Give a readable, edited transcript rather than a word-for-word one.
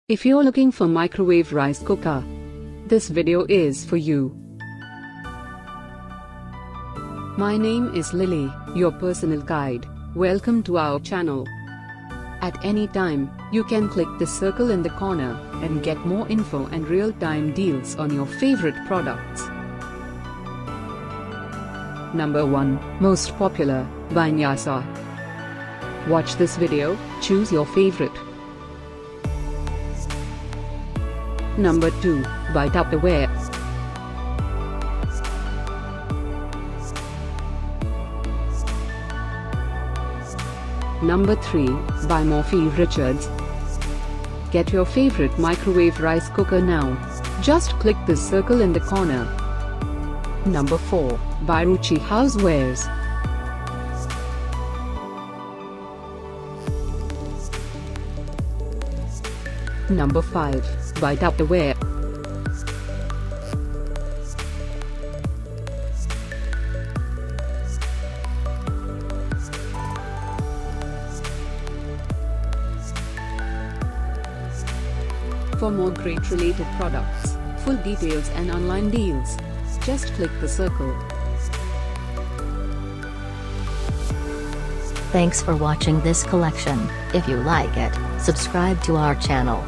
If you're looking for microwave rice cooker, this video is for you. My name is Lily, your personal guide. Welcome to our channel. At any time, you can click the circle in the corner and get more info and real-time deals on your favorite products. Number 1, Most Popular, by Nayasa. Watch this video, choose your favorite. Number 2, by Tupperware. Number 3, by Morphy Richards. Get your favorite microwave rice cooker now. Just click the circle in the corner. Number 4, by Ruchi Housewares. Number 5, by Tupperware. For more great related products, full details and online deals, just click the circle. Thanks for watching this collection. If you like it, subscribe to our channel.